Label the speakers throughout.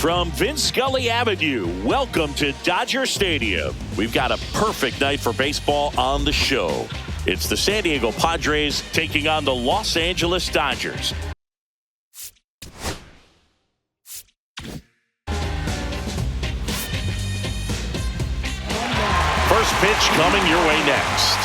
Speaker 1: From Vince Scully Avenue, welcome to Dodger Stadium. We've got a perfect night for baseball on the show. It's the San Diego Padres taking on the Los Angeles Dodgers. First pitch coming your way next.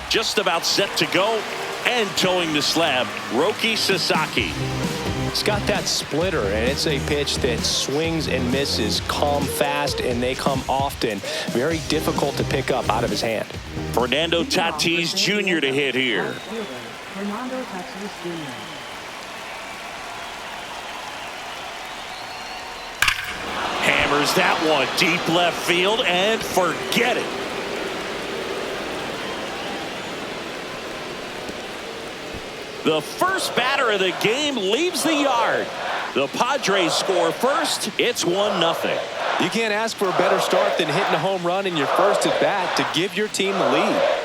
Speaker 1: Just about set to go and towing the slab, Roki Sasaki.
Speaker 2: It's got that splitter, and it's a pitch that swings and misses, come fast, and they come often. Very difficult to pick up out of his hand.
Speaker 1: Fernando Tatis Jr. to hit here. Hammers that one deep left field and forget it. The first batter of the game leaves the yard. The Padres score first. It's 1-0.
Speaker 2: You can't ask for a better start than hitting a home run in your first at bat to give your team the lead.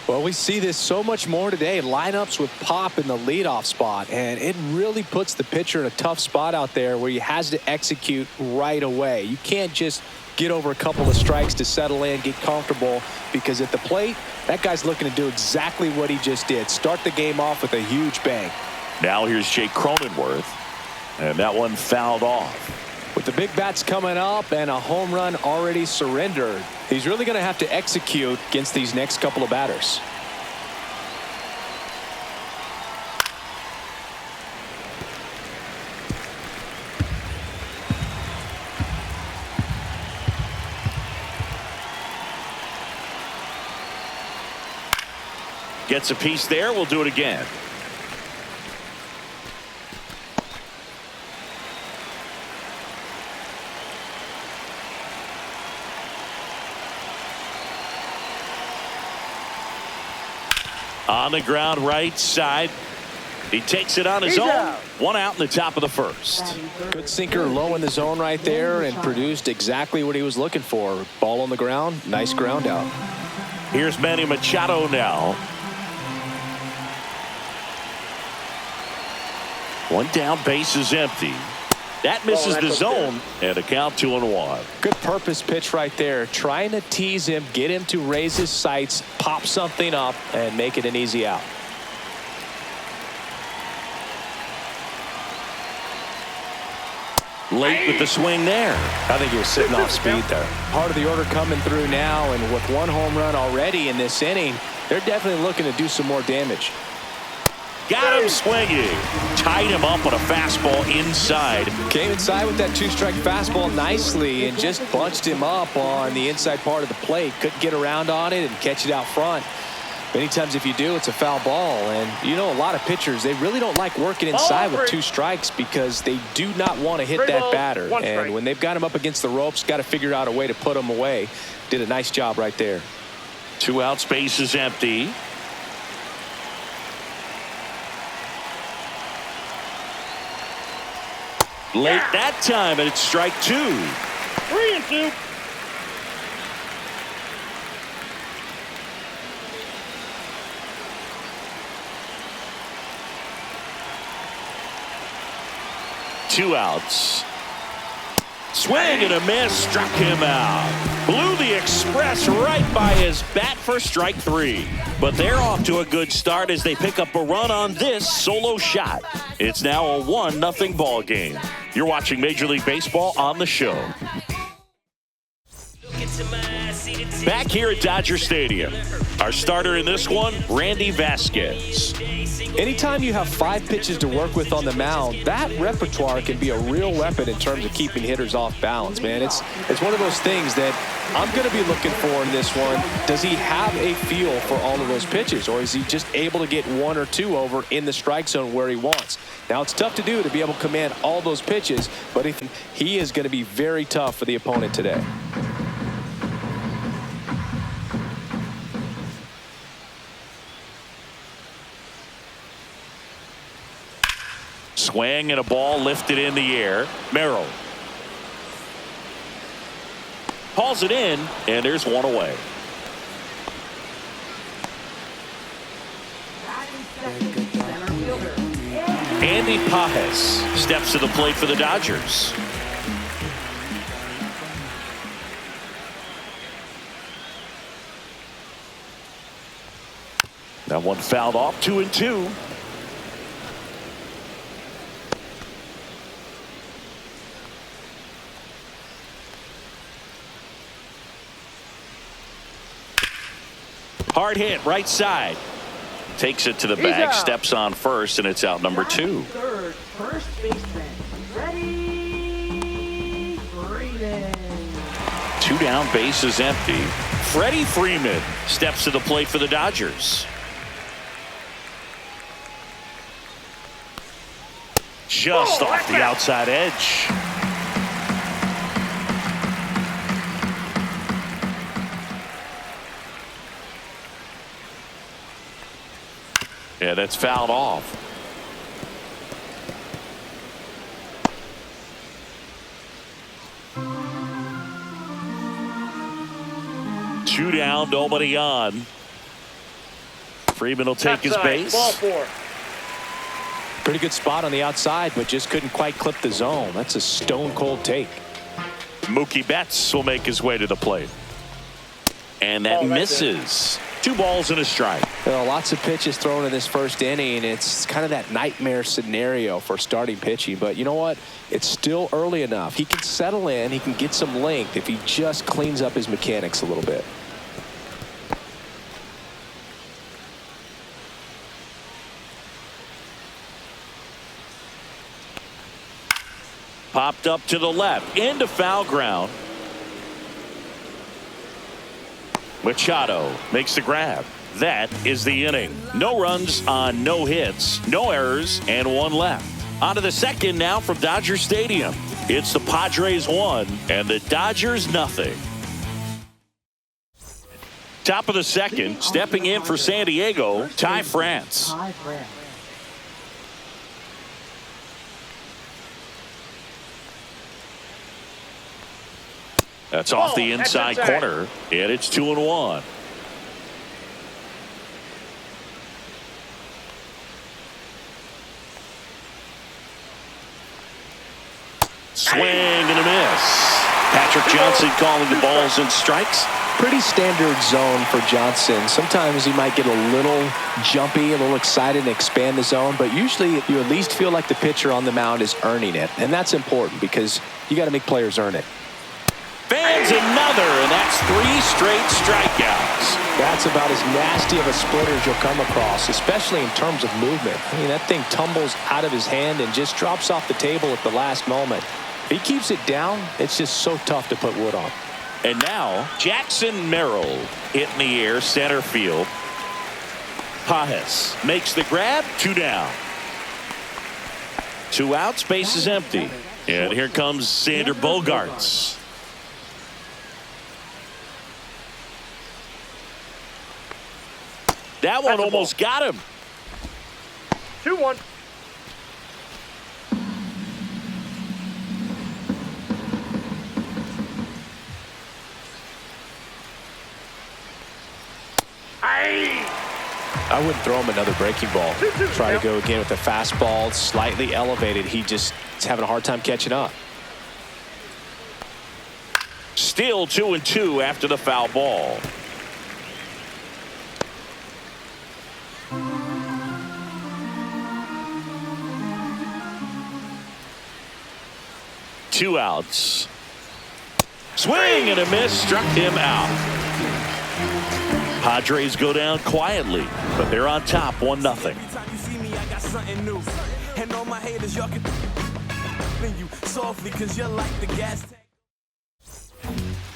Speaker 2: Well, we see this so much more today. Lineups with pop in the leadoff spot, and it really puts the pitcher in a tough spot out there where he has to execute right away. You can't just get over a couple of strikes to settle in, get comfortable, because at the plate, that guy's looking to do exactly what he just did. Start the game off with a huge bang.
Speaker 1: Now here's Jake Cronenworth, and that one fouled off.
Speaker 2: With the big bats coming up and a home run already surrendered, he's really going to have to execute against these next couple of batters.
Speaker 1: Gets a piece there. We'll do it again. On the ground right side. He takes it on his own. One out in the top of the first.
Speaker 2: Good sinker low in the zone right there and produced exactly what he was looking for. Ball on the ground. Nice ground out.
Speaker 1: Here's Manny Machado now. One down, base is empty. That misses the zone, and a count 2-1.
Speaker 2: Good purpose pitch right there. Trying to tease him, get him to raise his sights, pop something up, and make it an easy out.
Speaker 1: Late with the swing there.
Speaker 2: I think he was sitting off speed there. Part of the order coming through now, and with one home run already in this inning, they're definitely looking to do some more damage.
Speaker 1: Got him swinging. Tied him up on a fastball inside.
Speaker 2: Came inside with that two-strike fastball nicely and just bunched him up on the inside part of the plate. Couldn't get around on it and catch it out front. Many times if you do, it's a foul ball. And you know, a lot of pitchers, they really don't like working inside with two strikes because they do not want to hit that batter. And when they've got him up against the ropes, got to figure out a way to put him away. Did a nice job right there.
Speaker 1: 2 out, space is empty. Late that time, and it's strike 2.
Speaker 3: 3-2.
Speaker 1: Two outs. Swing and a miss, struck him out. Blew the express right by his bat for strike 3. But they're off to a good start as they pick up a run on this solo shot. It's now a 1-0 ball game. You're watching Major League Baseball on the show. Back here at Dodger Stadium. Our starter in this one, Randy Vasquez.
Speaker 2: Anytime you have 5 pitches to work with on the mound, that repertoire can be a real weapon in terms of keeping hitters off balance, man. It's one of those things that I'm going to be looking for in this one. Does he have a feel for all of those pitches, or is he just able to get 1 or 2 over in the strike zone where he wants? Now, it's tough to do to be able to command all those pitches, but he is going to be very tough for the opponent today.
Speaker 1: Swing and a ball lifted in the air. Merrill hauls it in, and there's one away. Andy Pajes steps to the plate for the Dodgers. That one fouled off. 2-2. Hard hit right side. Takes it to the bag, steps on first, and it's out number 2.
Speaker 4: Third, first baseman. Ready, Freeman.
Speaker 1: 2 down, bases empty. Freddie Freeman steps to the plate for the Dodgers. Just off the outside edge. Yeah, that's fouled off. Two down, nobody on. Freeman will take his base.
Speaker 3: Ball 4.
Speaker 2: Pretty good spot on the outside, but just couldn't quite clip the zone. That's a stone cold take.
Speaker 1: Mookie Betts will make his way to the plate. And that misses. 2 balls and a strike.
Speaker 2: There are lots of pitches thrown in this first inning. It's kind of that nightmare scenario for starting pitching. But you know what? It's still early enough. He can settle in. He can get some length if he just cleans up his mechanics a little bit.
Speaker 1: Popped up to the left. Into foul ground. Machado makes the grab. That is the inning. No runs on no hits, no errors, and 1 left. On to the second now from Dodger Stadium. It's the Padres 1 and the Dodgers nothing. Top of the second, stepping in for San Diego, Ty France. That's off the inside corner, and it's 2-1. Swing and a miss. Patrick Johnson calling the balls and strikes.
Speaker 2: Pretty standard zone for Johnson. Sometimes he might get a little jumpy, a little excited and expand the zone, but usually you at least feel like the pitcher on the mound is earning it, and that's important because you got to make players earn it.
Speaker 1: Fans another, and that's 3 straight strikeouts.
Speaker 2: That's about as nasty of a splitter as you'll come across, especially in terms of movement. I mean, that thing tumbles out of his hand and just drops off the table at the last moment. If he keeps it down, it's just so tough to put wood on.
Speaker 1: And now, Jackson Merrill hit in the air, center field. Pajes makes the grab, 2 down. 2 outs, base is empty. And here comes Xander Bogaerts. That one almost got him.
Speaker 3: 2-1.
Speaker 2: I wouldn't throw him another breaking ball. Try to go again with the fastball, slightly elevated. He just is having a hard time catching up.
Speaker 1: Still 2-2 after the foul ball. Two outs. Swing and a miss, struck him out. Padres go down quietly, but they're on top 1-0.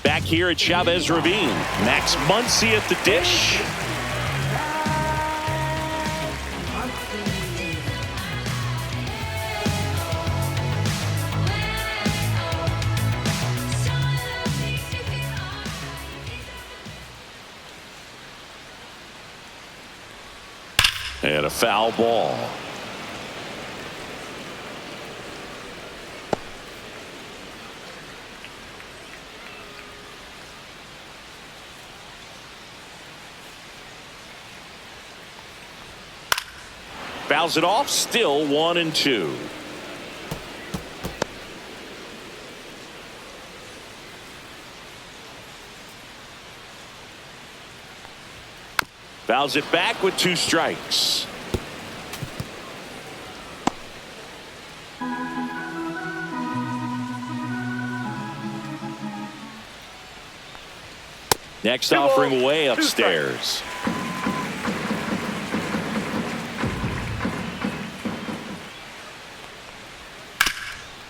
Speaker 1: Back here at Chavez Ravine, Max Muncy at the dish. And a foul ball. Fouls it off, still 1-2. Fouls it back with 2 strikes. Next offering way upstairs.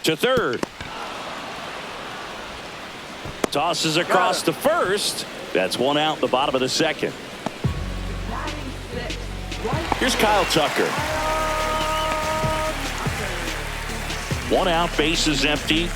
Speaker 1: To third. Tosses across to first. That's 1 out in the bottom of the second. Here's Kyle Tucker. 1 out, bases empty.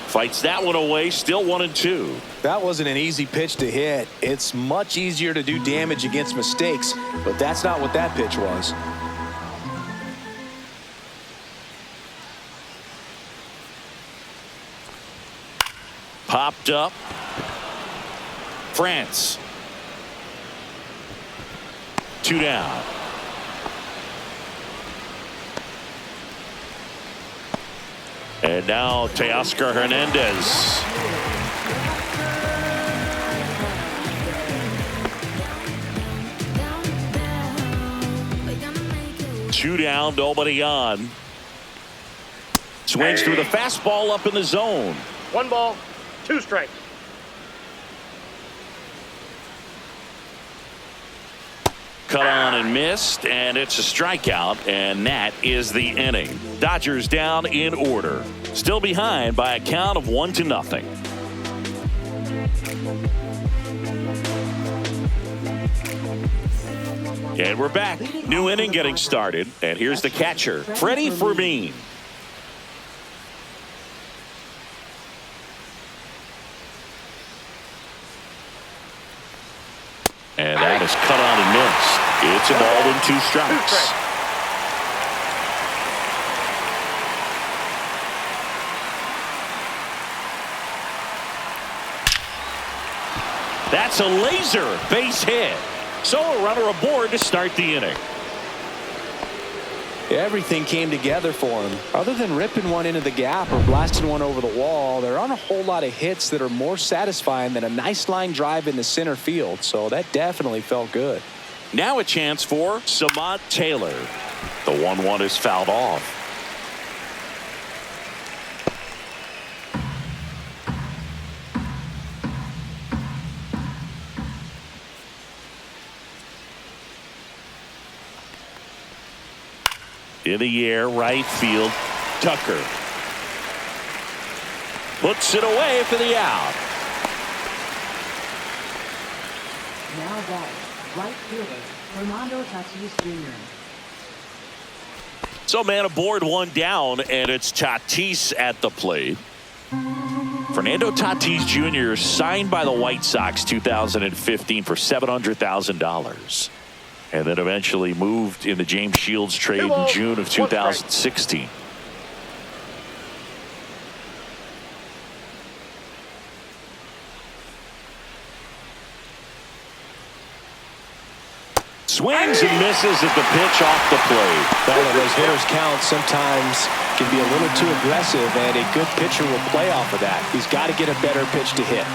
Speaker 1: Fights that one away, still 1-2.
Speaker 2: That wasn't an easy pitch to hit. It's much easier to do damage against mistakes, but that's not what that pitch was.
Speaker 1: Popped up. France. 2 down. And now Teoscar Hernandez. Two down, nobody on. Swings through the fastball up in the zone.
Speaker 3: 1 ball, 2 strikes.
Speaker 1: Cut on and missed, and it's a strikeout, and that is the inning. Dodgers down in order. Still behind by a count of 1-0. And we're back. New inning getting started, and here's the catcher, Freddie Fermin. And that is cut on and missed. It's a ball and 2 strikes. That's a laser base hit. So a runner aboard to start the inning.
Speaker 2: Everything came together for him. Other than ripping one into the gap or blasting one over the wall, there aren't a whole lot of hits that are more satisfying than a nice line drive in the center field. So that definitely felt good.
Speaker 1: Now a chance for Samant Taylor. The 1-1 is fouled off. In the air, right field, Tucker. Puts it away for the out.
Speaker 4: Now batting, right fielder, Fernando Tatis Jr.
Speaker 1: So man aboard, 1 down, and it's Tatis at the plate. Fernando Tatis Jr. signed by the White Sox 2015 for $700,000. And then eventually moved in the James Shields trade in June of 2016. Swings and misses at the pitch off the plate.
Speaker 2: Well, those hitters count sometimes can be a little too aggressive, and a good pitcher will play off of that. He's got to get a better pitch to hit.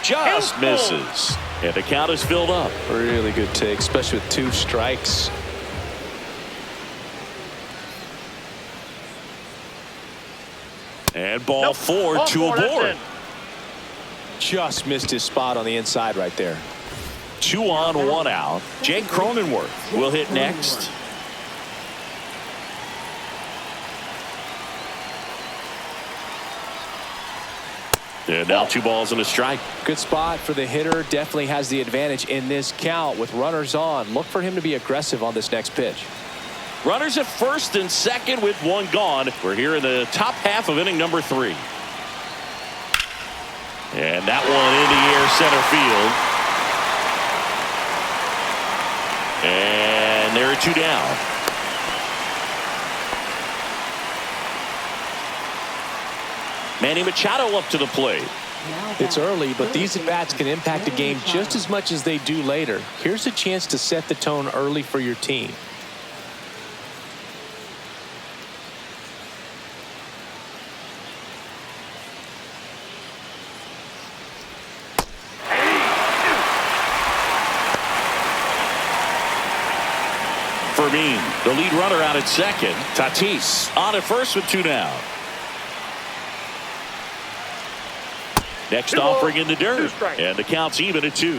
Speaker 1: Just misses. And the count is filled up.
Speaker 2: Really good take, especially with 2 strikes.
Speaker 1: And ball 4, 2 aboard.
Speaker 2: Just missed his spot on the inside right there.
Speaker 1: 2 on, 1 out. Jake Cronenworth will hit next. And now 2 balls and a strike.
Speaker 2: Good spot for the hitter. Definitely has the advantage in this count with runners on. Look for him to be aggressive on this next pitch.
Speaker 1: Runners at first and second with 1 gone. We're here in the top half of inning number 3. And that one in the air center field. And there are 2 down. Manny Machado up to the plate.
Speaker 2: It's early, but these at-bats can impact a game just as much as they do later. Here's a chance to set the tone early for your team.
Speaker 1: Fermin, the lead runner out at second. Tatis on at first with 2 down. Next offering in the dirt, and the count's even at 2.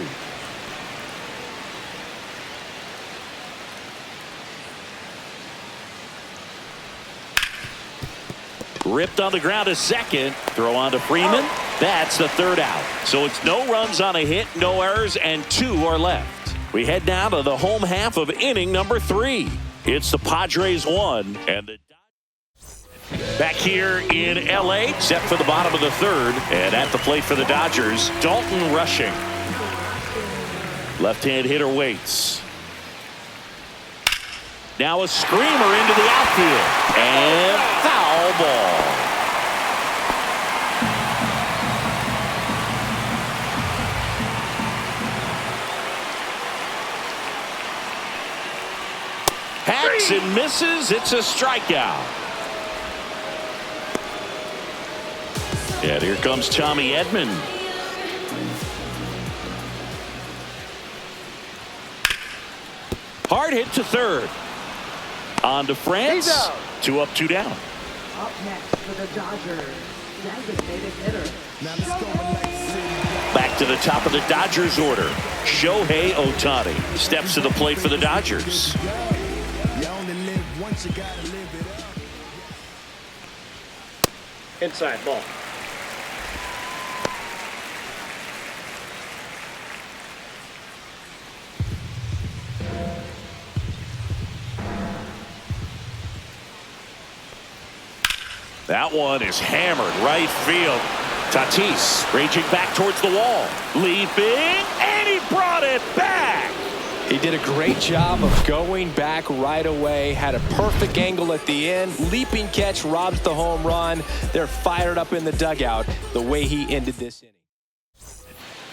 Speaker 1: Ripped on the ground to second. Throw on to Freeman. That's the 3rd out. So it's no runs on a hit, no errors, and 2 are left. We head down to the home half of inning number 3. It's the Padres 1 and the back here in L.A. set for the bottom of the 3rd, and at the plate for the Dodgers, Dalton rushing. Left-hand hitter waits. Now a screamer into the outfield, and foul ball. Hacks and misses. It's a strikeout. And here comes Tommy Edman. Hard hit to 3rd. On to France. 2 up, 2 down.
Speaker 4: Up next for the Dodgers, designated hitter.
Speaker 1: Back to the top of the Dodgers order. Shohei Ohtani steps to the plate for the Dodgers.
Speaker 3: Inside ball.
Speaker 1: That one is hammered right field. Tatis raging back towards the wall. Leaping, and he brought it back.
Speaker 2: He did a great job of going back right away. Had a perfect angle at the end. Leaping catch robs the home run. They're fired up in the dugout the way he ended this inning.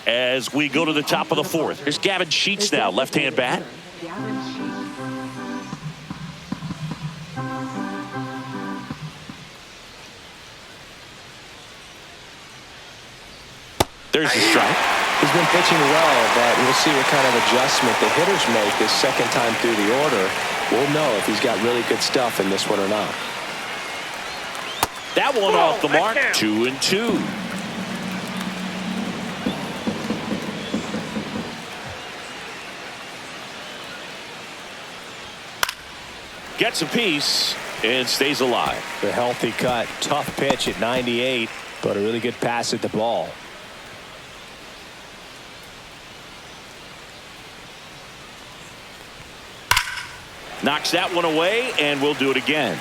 Speaker 1: As we go to the top of the 4th, here's Gavin Sheets now, left-hand bat. There's the strike.
Speaker 2: He's been pitching well, but we'll see what kind of adjustment the hitters make this second time through the order. We'll know if he's got really good stuff in this one or not.
Speaker 1: That one off the mark. 2-2. Gets a piece and stays alive.
Speaker 2: A healthy cut. Tough pitch at 98, but a really good pass at the ball.
Speaker 1: Knocks that one away, and we'll do it again.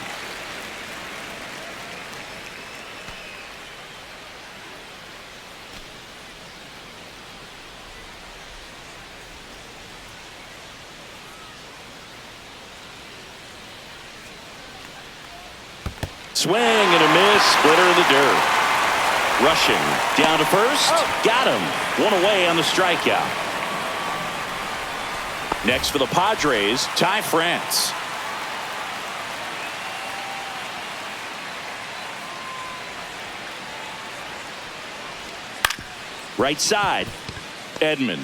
Speaker 1: Swing and a miss, splitter in the dirt. Rushing down to first, got him. One away on the strikeout. Next for the Padres, Ty France. Right side, Edman.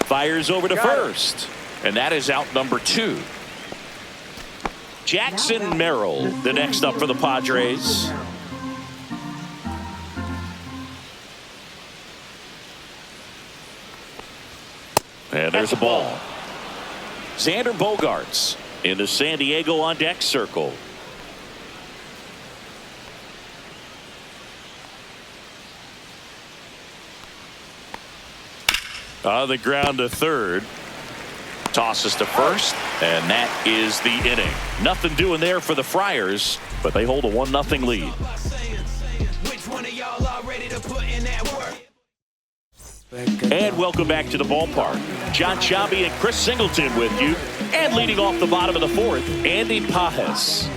Speaker 1: Fires over to first, and that is out number 2. Jackson Merrill, the next up for the Padres. And there's a ball. Xander Bogaerts in the San Diego on deck circle. On the ground to 3rd. Tosses to first, and that is the inning. Nothing doing there for the Friars, but they hold a 1-0 lead.
Speaker 5: ready to put in that work.
Speaker 1: And welcome back to the ballpark. John Sciambi and Chris Singleton with you. And leading off the bottom of the fourth, Andy Pajes.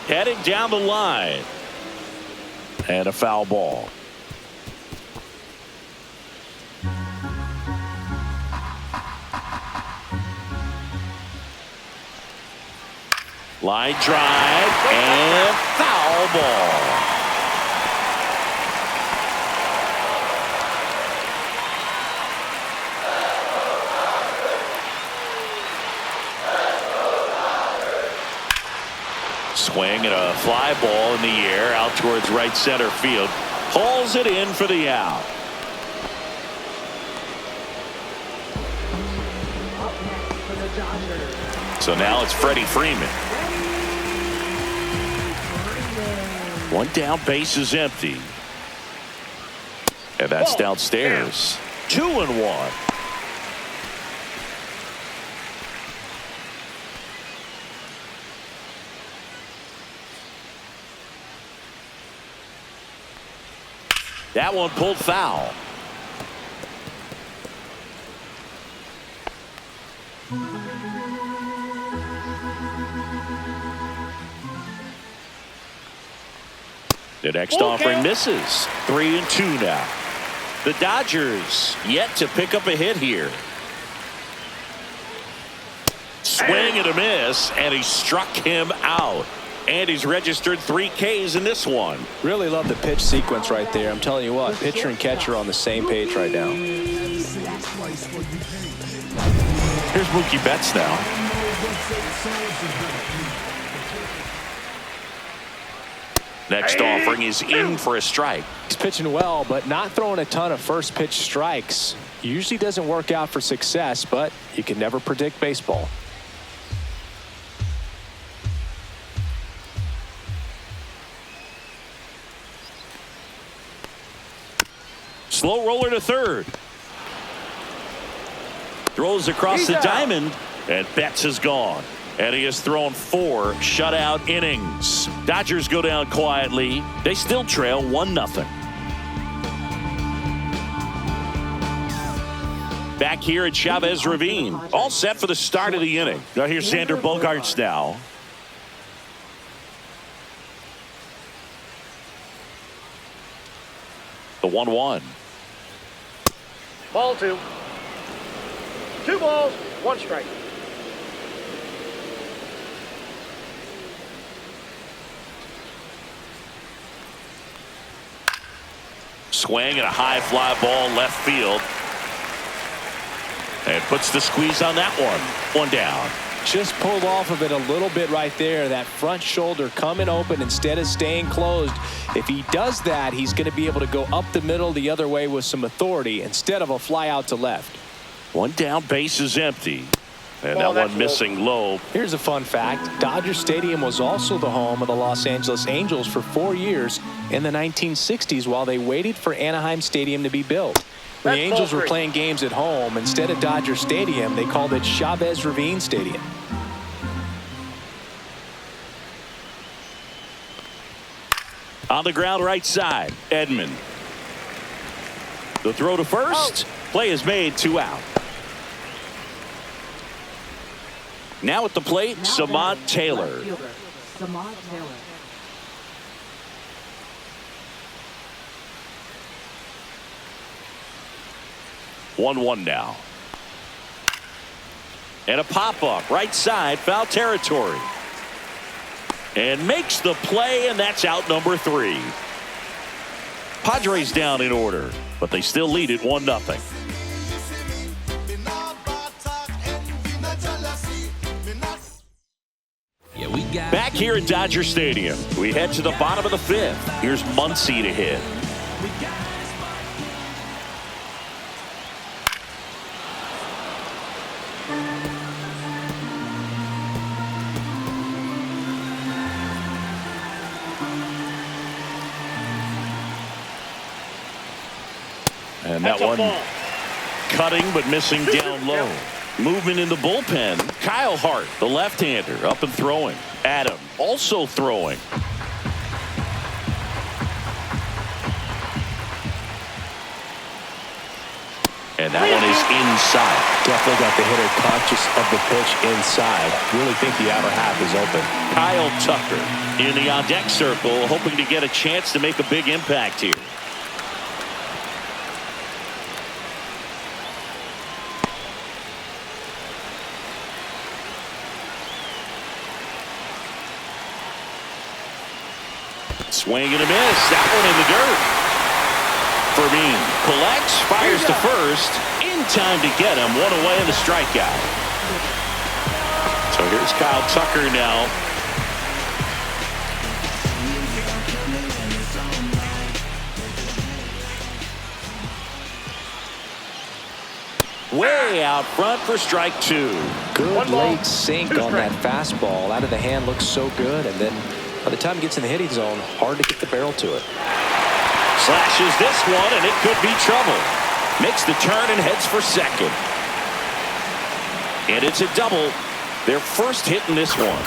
Speaker 1: Heading down the line. And a foul ball. Line drive and foul ball. Swing and a fly ball in the air out towards right center field. Hauls it in for the out.
Speaker 4: Up next for the Dodgers.
Speaker 1: So now it's Freddie Freeman. One down, base is empty. And that's downstairs. 2-1. That one pulled foul. The next offering misses. 3-2 now. The Dodgers yet to pick up a hit here. Swing and a miss, and he struck him out. And he's registered 3 Ks in this one.
Speaker 2: Really love the pitch sequence right there. I'm telling you what, pitcher and catcher on the same page right now.
Speaker 1: Here's Mookie Betts now. Next offering is in for a strike.
Speaker 2: He's pitching well, but not throwing a ton of first pitch strikes. Usually doesn't work out for success, but you can never predict baseball.
Speaker 1: Slow roller to third. Throws across the diamond, and Betts is gone. And he has thrown 4 shutout innings. Dodgers go down quietly. They still trail 1-0. Back here at Chavez Ravine. All set for the start of the inning. Now here's Xander Bogaerts now. The 1-1.
Speaker 3: Ball 2. 2 balls, 1 strike.
Speaker 1: Swing and a high fly ball left field. And puts the squeeze on that one. 1 down.
Speaker 2: Just pulled off of it a little bit right there. That front shoulder coming open instead of staying closed. If he does that, he's going to be able to go up the middle the other way with some authority instead of a fly out to left.
Speaker 1: 1 down, base is empty. And that one missing low.
Speaker 2: Here's a fun fact. Dodger Stadium was also the home of the Los Angeles Angels for 4 years in the 1960s while they waited for Anaheim Stadium to be built. When the Angels were playing games at home, instead of Dodger Stadium, they called it Chavez Ravine Stadium.
Speaker 1: On the ground right side, Edman. The throw to first. Play is made, 2 out. Now at the plate, Samad Taylor.
Speaker 4: Samad Taylor.
Speaker 1: One now. And a pop-up right side, foul territory. And makes the play, and that's out number 3. Padres down in order, but they still lead it 1-0. Back here at Dodger Stadium, we head to the bottom of the 5th. Here's Muncy to hit. And that
Speaker 3: That's a
Speaker 1: one
Speaker 3: ball.
Speaker 1: cutting but missing down low. Movement in the bullpen. Kyle Hart, the left-hander, up and throwing. Adam also throwing. And that one is inside.
Speaker 2: Definitely got the hitter conscious of the pitch inside. Really think the outer half is open.
Speaker 1: Kyle Tucker in the on-deck circle, hoping to get a chance to make a big impact here. Swing and a miss. That one in the dirt. Fermin collects, fires to first. In time to get him. One away in the strikeout. So here's Kyle Tucker now. Way out front for strike two.
Speaker 2: Good late sink on that fastball. Out of the hand looks so good. And then by the time it gets in the hitting zone, hard to get the barrel to it.
Speaker 1: Slashes this one, and it could be trouble. Makes the turn and heads for second. And it's a double. Their first hit in this one.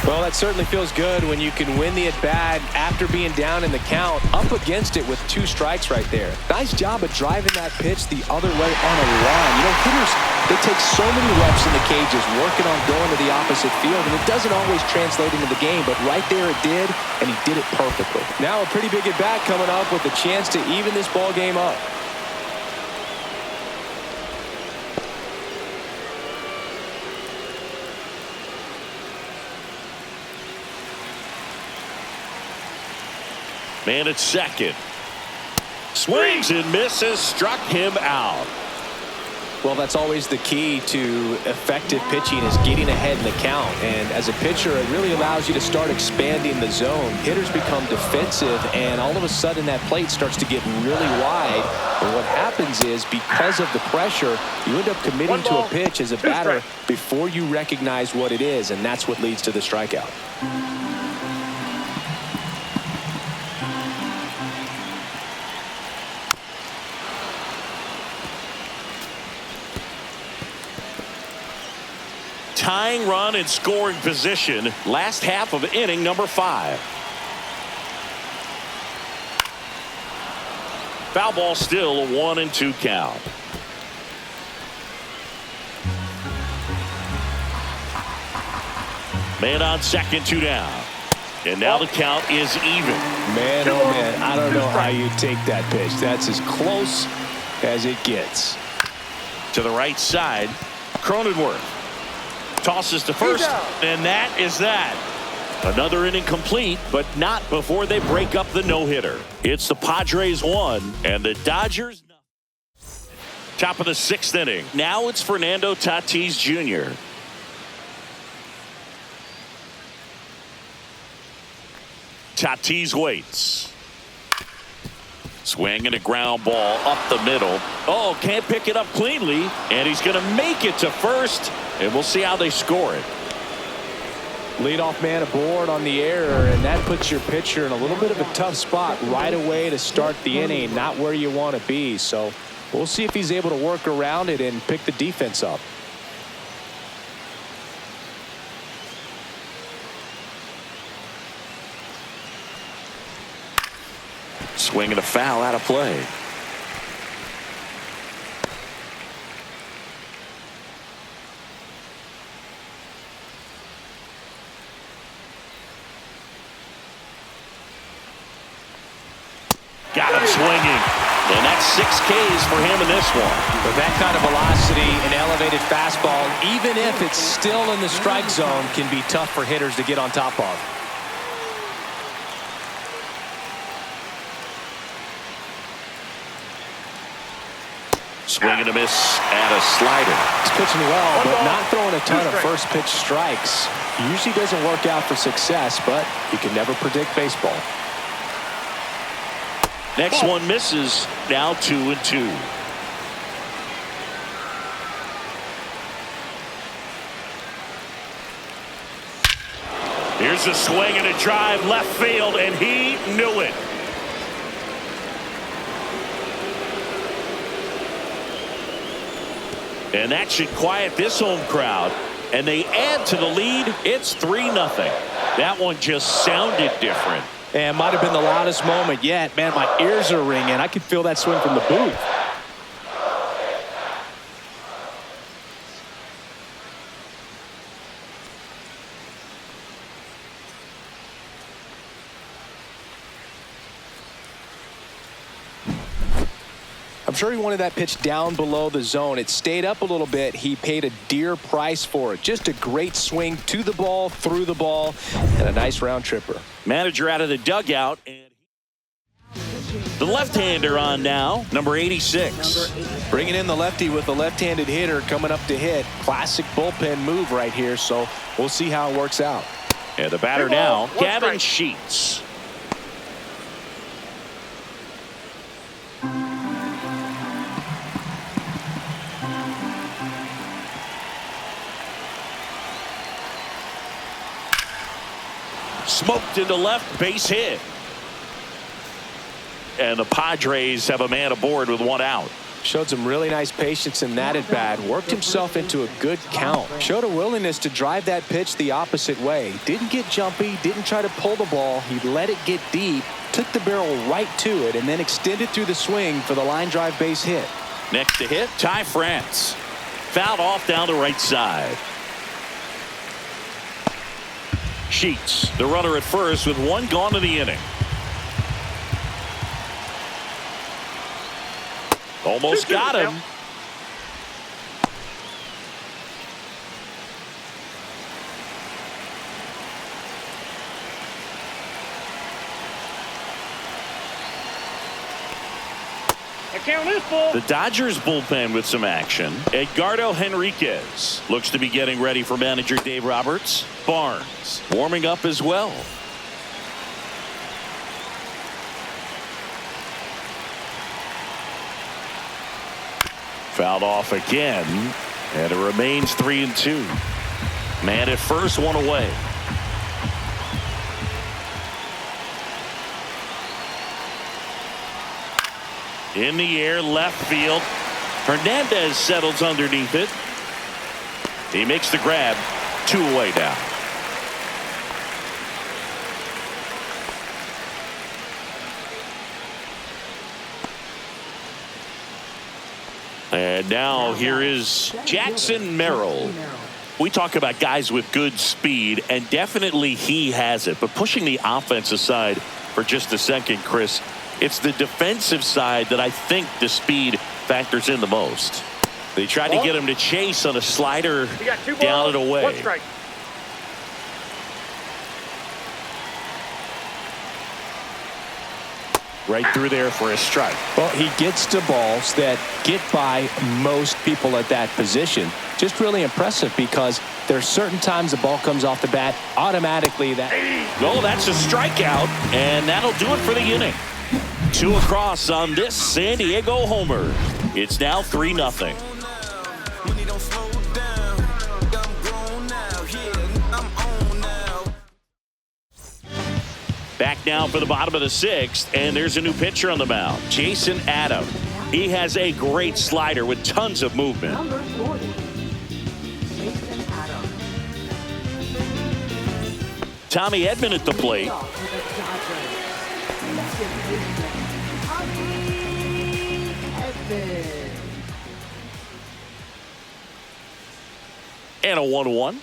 Speaker 2: Well, that certainly feels good when you can win the at-bat after being down in the count, up against it with 2 strikes right there. Nice job of driving that pitch the other way on a line. You know, hitters, they take so many reps in the cages working on going to the opposite field, and it doesn't always translate into the game, but right there it did, and he did it perfectly. Now a pretty big at-bat coming up with a chance to even this ball game up.
Speaker 1: Man at second. Swings and misses. Struck him out.
Speaker 2: Well, that's always the key to effective pitching, is getting ahead in the count. And as a pitcher, it really allows you to start expanding the zone. Hitters become defensive, and all of a sudden that plate starts to get really wide. And what happens is, because of the pressure, you end up committing to a pitch as a batter before you recognize what it is, and that's what leads to the strikeout.
Speaker 1: Tying run in scoring position. Last half of inning number 5. Foul ball, still a 1-2 count. Man on second, 2 down. And now the count is even.
Speaker 2: Man, oh man, I don't know how you take that pitch. That's as close as it gets.
Speaker 1: To the right side, Cronenworth tosses to first, and that is that. Another inning complete, but not before they break up the no-hitter. It's the Padres 1 and the Dodgers nothing. Top of the 6th inning. Now it's Fernando Tatis Jr. Tatis waits. Swing and a ground ball up the middle. Oh, can't pick it up cleanly, and he's going to make it to first, and we'll see how they score it.
Speaker 2: Leadoff man aboard on the error, and that puts your pitcher in a little bit of a tough spot right away to start the inning, not where you want to be. So we'll see if he's able to work around it and pick the defense up.
Speaker 1: Swing and a foul out of play. Got him swinging. And that's 6 Ks for him in this one.
Speaker 2: With that kind of velocity and elevated fastball, even if it's still in the strike zone, can be tough for hitters to get on top of.
Speaker 1: Swing and a miss and a slider.
Speaker 2: He's pitching well, but not throwing a ton of first pitch strikes. Usually doesn't work out for success, but you can never predict baseball.
Speaker 1: Next one misses. Now 2-2. Here's a swing and a drive left field, and he knew it. And that should quiet this home crowd. And they add to the lead. It's 3-0. That one just sounded different.
Speaker 2: And might have been the loudest moment yet. Man, my ears are ringing. I could feel that swing from the booth. I'm sure he wanted that pitch down below the zone. It stayed up a little bit. He paid a dear price for it. Just a great swing to the ball, through the ball, and a nice round tripper.
Speaker 1: Manager out of the dugout. And the left-hander on now, number 86.
Speaker 2: Bringing in the lefty with the left-handed hitter coming up to hit. Classic bullpen move right here, so we'll see how it works out.
Speaker 1: And the batter now, Gavin Sheets. Smoked into left, base hit. And the Padres have a man aboard with 1 out.
Speaker 2: Showed some really nice patience in that at bat. Worked himself into a good count. Showed a willingness to drive that pitch the opposite way. Didn't get jumpy. Didn't try to pull the ball. He let it get deep. Took the barrel right to it and then extended through the swing for the line drive base hit.
Speaker 1: Next to hit, Ty France. Fouled off down the right side. Sheets, the runner at first with 1 gone in the inning. Almost got him.
Speaker 3: The count is full.
Speaker 1: The Dodgers bullpen with some action. Edgardo Henriquez looks to be getting ready for manager Dave Roberts. Barnes warming up as well. Fouled off again, and it remains 3-2. Man at first, 1 away. In the air, left field. Hernandez settles underneath it. He makes the grab. 2 away now. And now here is Jackson Merrill. We talk about guys with good speed, and definitely he has it. But pushing the offense aside for just a second, Chris, it's the defensive side that I think the speed factors in the most. They tried to get him to chase on a slider down and away.
Speaker 3: 1 strike.
Speaker 2: Right through there for a strike. Well, he gets to balls that get by most people at that position. Just really impressive because there's certain times the ball comes off the bat automatically.
Speaker 1: Oh, that's a strikeout, and that'll do it for the inning. 2 across on this San Diego homer. It's now 3-0. Back now for the bottom of the 6th, and there's a new pitcher on the mound, Jason Adam. He has a great slider with tons of movement.
Speaker 4: Number 40, Jason Adams.
Speaker 1: Tommy Edman at the plate. And a 1-1.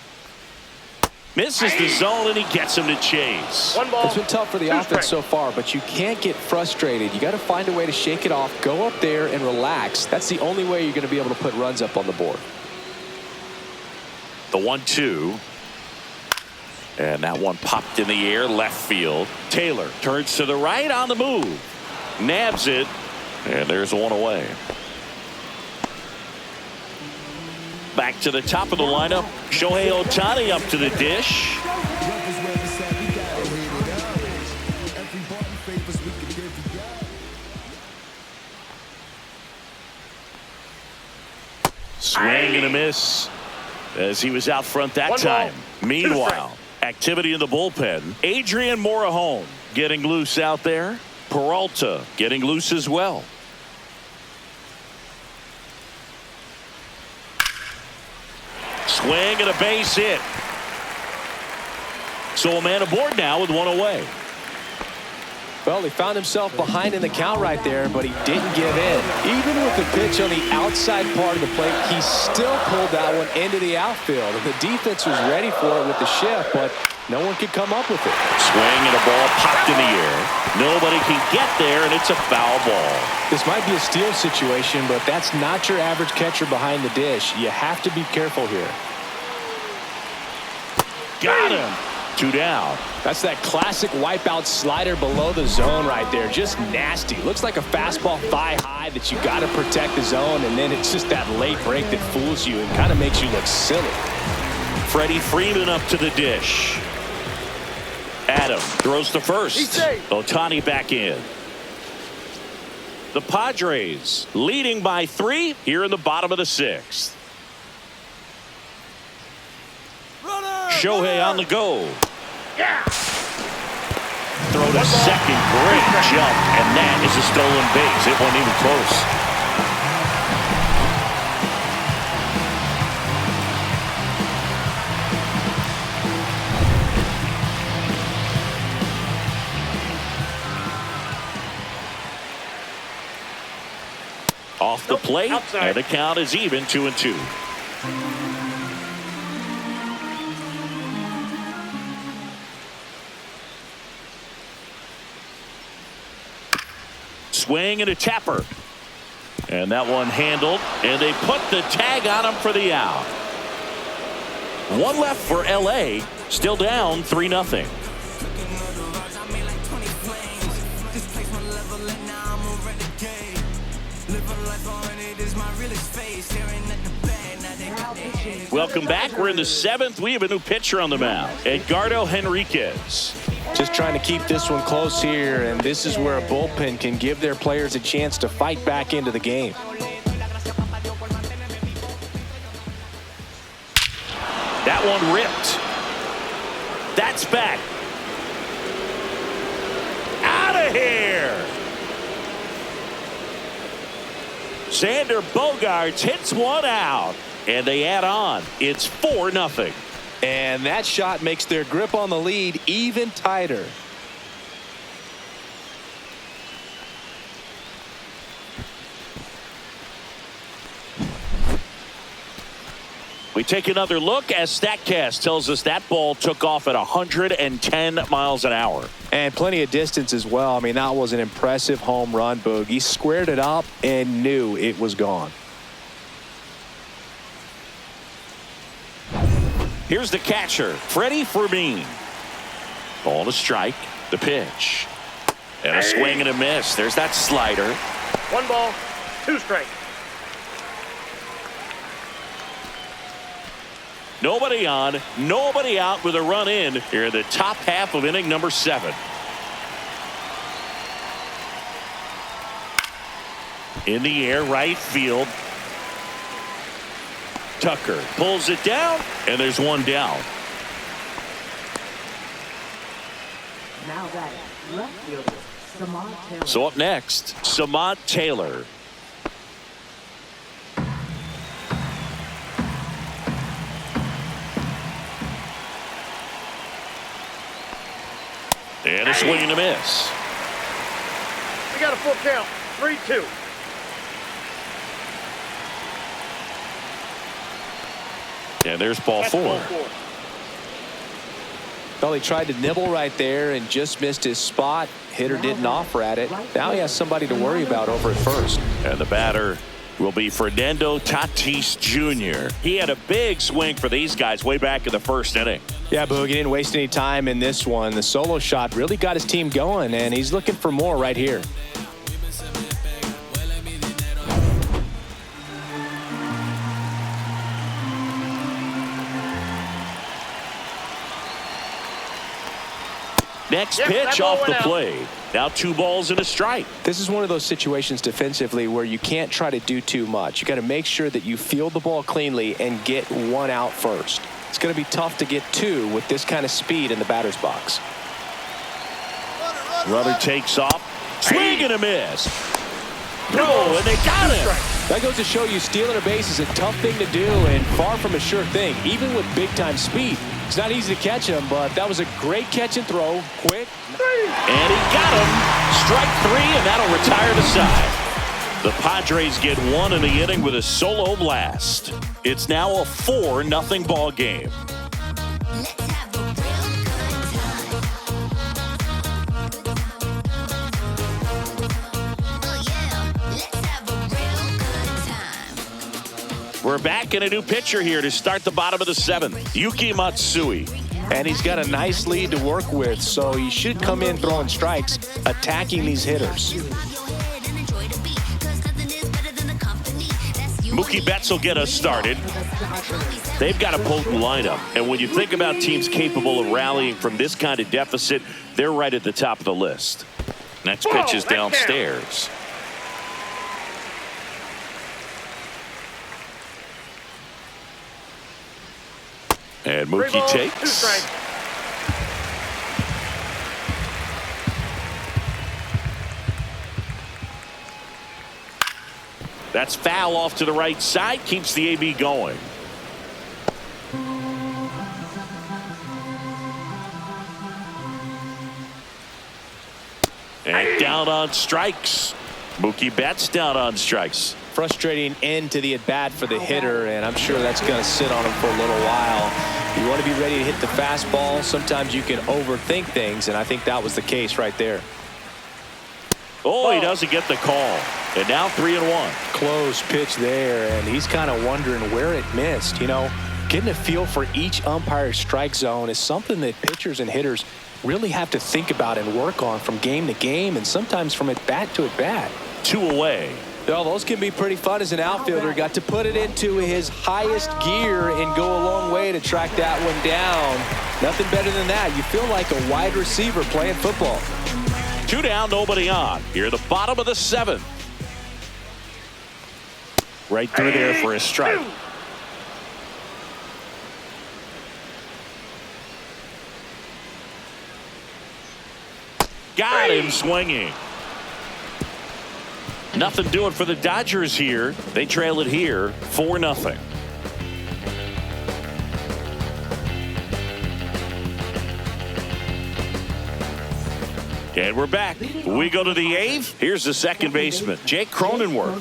Speaker 1: Misses the zone, and he gets him to chase.
Speaker 3: 1 ball.
Speaker 2: It's been tough for the offense so far, but you can't get frustrated. You got to find a way to shake it off, go up there and relax. That's the only way you're going to be able to put runs up on the board.
Speaker 1: The 1-2. And that one popped in the air, left field. Taylor turns to the right on the move. Nabs it, and there's 1 away. Back to the top of the lineup. Shohei Ohtani up to the dish. Swing and a miss as he was out front that time. Meanwhile, activity in the bullpen. Adrian Morejon getting loose out there. Peralta getting loose as well. swing and a base hit. So a man aboard now with one away.
Speaker 2: Well, he found himself behind in the count right there, but he didn't give in. Even with the pitch on the outside part of the plate, he still pulled that one into the outfield. And the defense was ready for it with the shift, but no one could come up with it.
Speaker 1: Swing and a ball popped in the air. Nobody can get there, and it's a foul ball.
Speaker 2: This might be a steal situation, but that's not your average catcher behind the dish. You have to be careful here.
Speaker 1: Got him. 2 down.
Speaker 2: That's that classic wipeout slider below the zone right there. Just nasty. Looks like a fastball thigh high that you got to protect the zone, and then it's just that late break that fools you and kind of makes you look silly.
Speaker 1: Freddie Freeman up to the dish. Adam throws to first. Ohtani back in. The Padres leading by 3 here in the bottom of the 6th. Shohei on the go.
Speaker 3: Yeah.
Speaker 1: Throw to second. Great jump. And that is a stolen base. It wasn't even close. Off the plate.
Speaker 3: Outside.
Speaker 1: And the count is even 2-2. Swing and a tapper. And that one handled. And they put the tag on him for the out. One left for L.A. Still down 3-0. Welcome back. We're in the 7th. We have a new pitcher on the mound. Edgardo Henriquez.
Speaker 2: Just trying to keep this one close here, and this is where a bullpen can give their players a chance to fight back into the game.
Speaker 1: That one ripped. That's back. Out of here. Xander Bogaerts hits one out, and they add on. It's 4-0.
Speaker 2: And that shot makes their grip on the lead even tighter.
Speaker 1: We take another look as StatCast tells us that ball took off at 110 miles an hour.
Speaker 2: And plenty of distance as well. I mean, that was an impressive home run, Boog. He squared it up and knew it was gone.
Speaker 1: Here's the catcher, Freddie Freeman. Ball to strike. The pitch. And a swing and a miss. There's that slider.
Speaker 3: 1 ball, 2 strikes.
Speaker 1: Nobody on, nobody out with a run in here in the top half of inning number 7. In the air, right field. Tucker pulls it down, and there's one down.
Speaker 4: Now that left fielder, Samad Taylor.
Speaker 1: So up next, Samad Taylor. And a swing and a miss.
Speaker 3: We got a full count. 3-2.
Speaker 1: And there's ball 4.
Speaker 2: Well, he tried to nibble right there and just missed his spot. Hitter didn't offer at it. Now he has somebody to worry about over at first.
Speaker 1: And the batter will be Fernando Tatis Jr. He had a big swing for these guys way back in the 1st inning.
Speaker 2: Yeah, Boog, he didn't waste any time in this one. The solo shot really got his team going, and he's looking for more right here.
Speaker 1: Next pitch off the plate. Now 2 balls and a strike.
Speaker 2: This is one of those situations defensively where you can't try to do too much. You got to make sure that you field the ball cleanly and get 1 out first. It's going to be tough to get 2 with this kind of speed in the batter's box.
Speaker 1: Runner takes off. Swing and a miss. throw, and they got him.
Speaker 2: That goes to show you stealing a base is a tough thing to do and far from a sure thing, even with big-time speed. It's not easy to catch him, but that was a great catch and throw. Quick.
Speaker 1: And he got him. Strike 3, and that'll retire the side. The Padres get one in the inning with a solo blast. It's now a 4-0 ball game. We're back in a new pitcher here to start the bottom of the 7th. Yuki Matsui.
Speaker 2: And he's got a nice lead to work with, so he should come in throwing strikes, attacking these hitters.
Speaker 1: Mookie Betts will get us started. They've got a potent lineup. And when you think about teams capable of rallying from this kind of deficit, they're right at the top of the list. Next pitch is downstairs. And Mookie takes. That's foul off to the right side. Keeps the AB going. And down on strikes. Mookie Betts down on strikes.
Speaker 2: Frustrating end to the at-bat for the hitter, and I'm sure that's going to sit on him for a little while. You want to be ready to hit the fastball. Sometimes you can overthink things, and I think that was the case right there.
Speaker 1: Oh, he doesn't get the call. And now 3-1.
Speaker 2: Close pitch there, and he's kind of wondering where it missed. You know, getting a feel for each umpire's strike zone is something that pitchers and hitters really have to think about and work on from game to game, and sometimes from at-bat to at-bat.
Speaker 1: 2 away.
Speaker 2: Well, those can be pretty fun as an outfielder. Got to put it into his highest gear and go a long way to track that one down. Nothing better than that. You feel like a wide receiver playing football.
Speaker 1: 2 down, nobody on. Here at the bottom of the 7th. Right through there for a strike. Got him swinging. Nothing doing for the Dodgers here. They trail it here 4-0. And we're back. We go to the 8th. Here's the second baseman, Jake Cronenworth.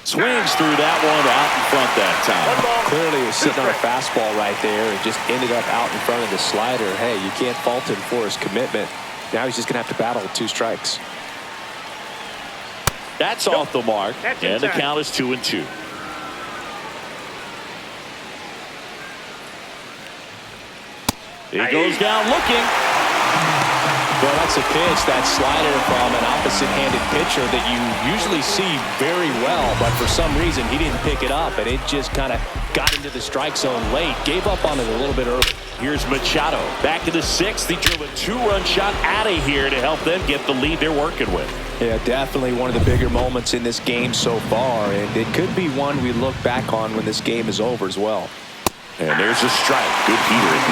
Speaker 1: Swings through that one out in front that time.
Speaker 2: Clearly he was sitting on a fastball right there and just ended up out in front of the slider. Hey, you can't fault him for his commitment. Now he's just going to have to battle with 2 strikes.
Speaker 1: That's off the mark, and the count is 2-2. He goes down looking.
Speaker 2: Well, that's a pitch, that slider from an opposite-handed pitcher that you usually see very well, but for some reason he didn't pick it up, and it just kind of got into the strike zone late. Gave up on it a little bit early.
Speaker 1: Here's Machado back to the 6th. He drove a 2-run shot out of here to help them get the lead they're working with.
Speaker 2: Yeah, definitely one of the bigger moments in this game so far, and it could be one we look back on when this game is over as well.
Speaker 1: And there's a strike. Good heater at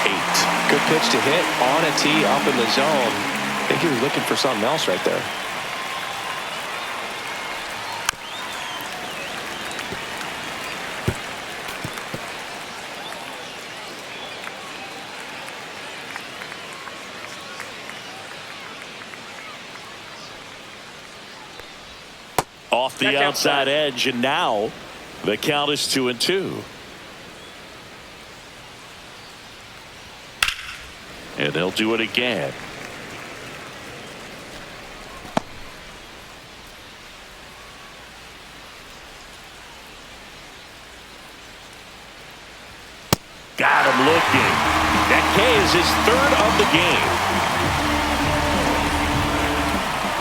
Speaker 1: 98.
Speaker 2: Good pitch to hit on a tee up in the zone. I think he was looking for something else right there.
Speaker 1: Off the outside edge, and now the count is 2-2. And they'll do it again. Got him looking. That K is his 3rd of the game.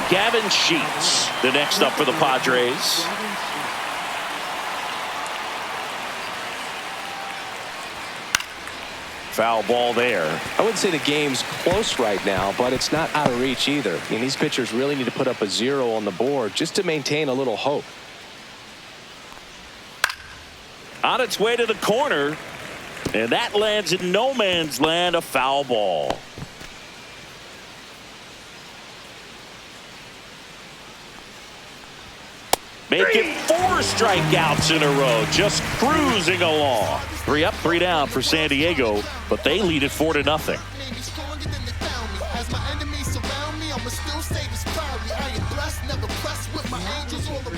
Speaker 1: Gavin Sheets, the next up for the Padres. Foul ball there.
Speaker 2: I wouldn't say the game's close right now, but it's not out of reach either. And these pitchers really need to put up a 0 on the board just to maintain a little hope.
Speaker 1: On its way to the corner. And that lands in no man's land, a foul ball. Make it 4 strikeouts in a row, just cruising along. 3 up, 3 down for San Diego, but they lead it 4-0.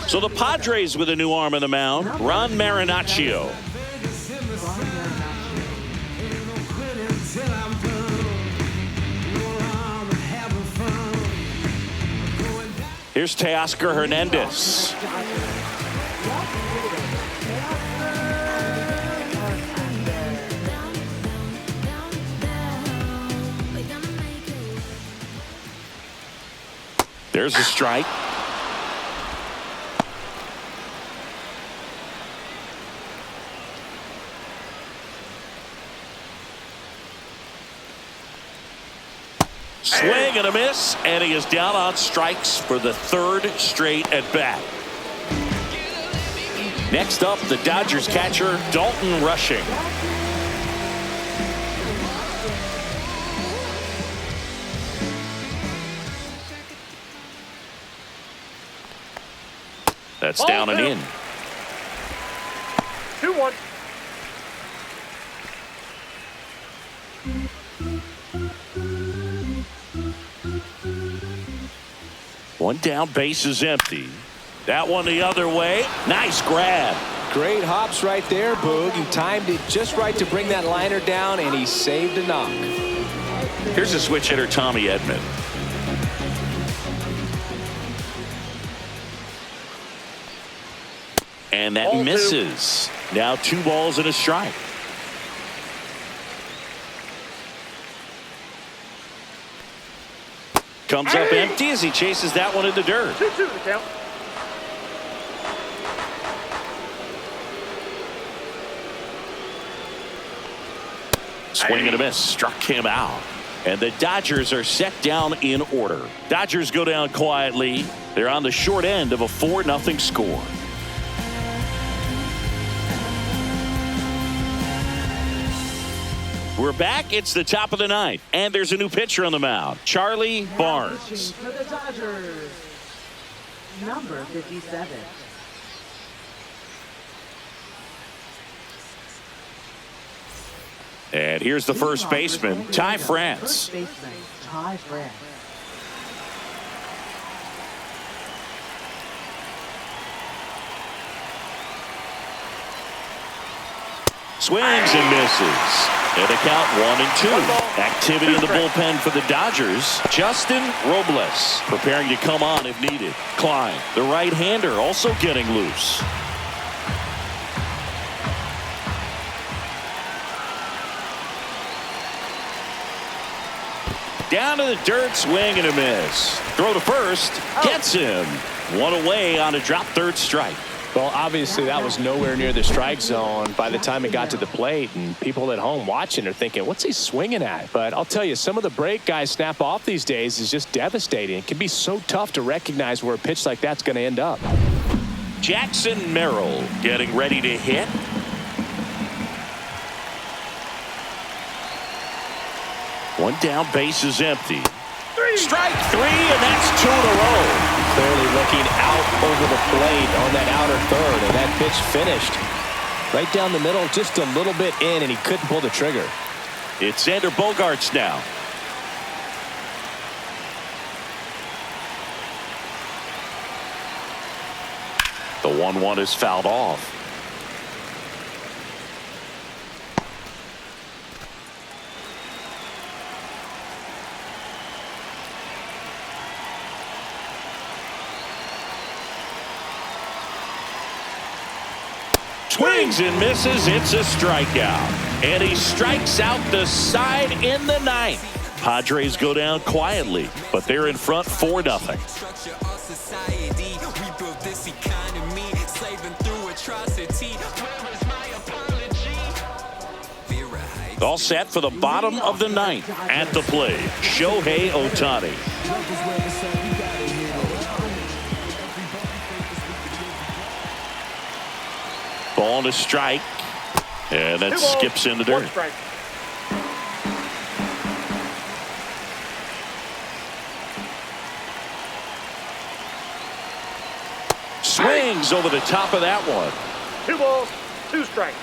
Speaker 1: So the Padres with a new arm on the mound, Ron Marinaccio. Here's Teoscar Hernandez. There's a strike. Swing and a miss, and he is down on strikes for the 3rd straight at bat. Next up, the Dodgers catcher, Dalton Rushing. That's down and in.
Speaker 3: 2-1.
Speaker 1: One down, base is empty. That one the other way. Nice grab.
Speaker 2: Great hops right there, Boog. He timed it just right to bring that liner down, and he saved a knock.
Speaker 1: Here's a switch hitter, Tommy Edman. And that misses. Now 2 balls and a strike. Comes up empty as he chases that one in the dirt.
Speaker 3: 2-2 the count.
Speaker 1: Swing and a miss. Struck him out. And the Dodgers are set down in order. Dodgers go down quietly. They're on the short end of a 4-0 score. We're back. It's the top of the 9th, and there's a new pitcher on the mound, Charlie Barnes.
Speaker 4: For the Dodgers, number 57.
Speaker 1: And here's the first baseman, Ty France.
Speaker 4: First baseman, Ty France.
Speaker 1: Swings and misses. And a count 1-2. Activity in the bullpen for the Dodgers. Justin Robles preparing to come on if needed. Klein, the right-hander, also getting loose. Down to the dirt, swing and a miss. Throw to first, gets him. 1 away on a drop 3rd strike.
Speaker 2: Well, obviously that was nowhere near the strike zone by the time it got to the plate, and people at home watching are thinking, what's he swinging at? But I'll tell you, some of the break guys snap off these days is just devastating. It can be so tough to recognize where a pitch like that's going to end up.
Speaker 1: Jackson Merrill getting ready to hit. One down, base is empty. Strike 3, and that's 2 in a row.
Speaker 2: Clearly looking out over the plate on that outer 3rd, and that pitch finished right down the middle, just a little bit in, and he couldn't pull the trigger.
Speaker 1: It's Xander Bogaerts now. The 1-1 is fouled off. Swings and misses. It's a strikeout. And he strikes out the side in the 9th. Padres go down quietly, but they're in front 4-0. All set for the bottom of the 9th. At the plate, Shohei Ohtani. Ball to strike. And that
Speaker 3: 2 balls,
Speaker 1: skips in the
Speaker 3: 1
Speaker 1: dirt.
Speaker 3: strike.
Speaker 1: Swings over the top of that one.
Speaker 3: 2 balls, 2 strikes.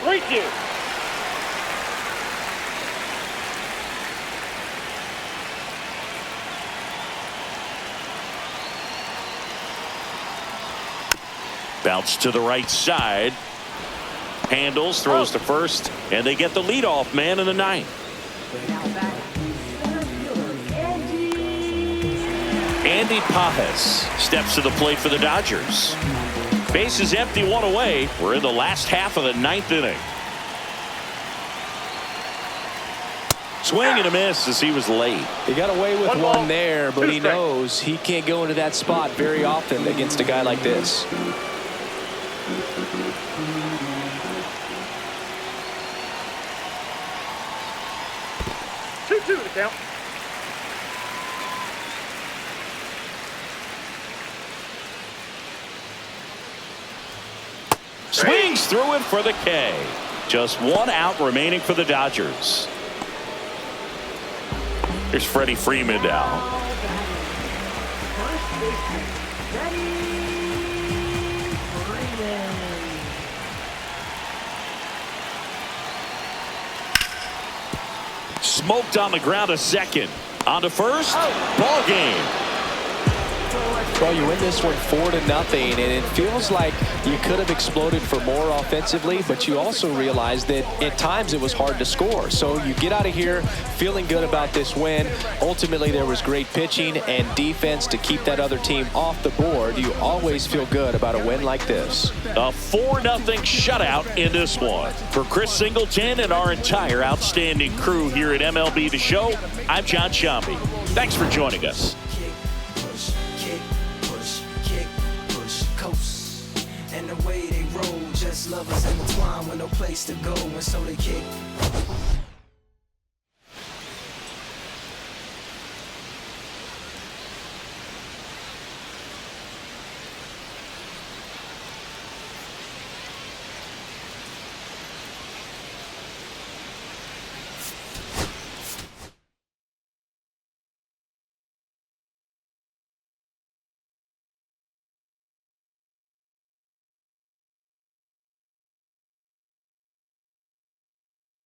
Speaker 3: Great you.
Speaker 1: Bounce to the right side. Handles, throws to first, and they get the leadoff man in the ninth.
Speaker 4: Now back, center fielder,
Speaker 1: Andy Pajes steps to the plate for the Dodgers. Base is empty, 1 away. We're in the last half of the 9th inning. Swing and a miss as he was late.
Speaker 2: He got away with
Speaker 3: 1 ball,
Speaker 2: one there, but
Speaker 3: 2
Speaker 2: he
Speaker 3: strikes.
Speaker 2: knows he can't go into that spot very often against a guy like this.
Speaker 3: Two to count.
Speaker 1: Swings through it for the K. Just 1 out remaining for the Dodgers. Here's Freddie Freeman now.
Speaker 4: first baseman, Freddie Freeman.
Speaker 1: Smoked on the ground, a second. On to first. Ball game.
Speaker 2: Well, you win this one 4-0, and it feels like you could have exploded for more offensively, but you also realize that at times it was hard to score. So you get out of here feeling good about this win. Ultimately, there was great pitching and defense to keep that other team off the board. You always feel good about a win like this.
Speaker 1: A 4-0 shutout in this one. For Chris Singleton and our entire outstanding crew here at MLB The Show, I'm John Shambi. Thanks for joining us.
Speaker 5: And the way they roll, just lovers intertwined with no place to go, and so they kick.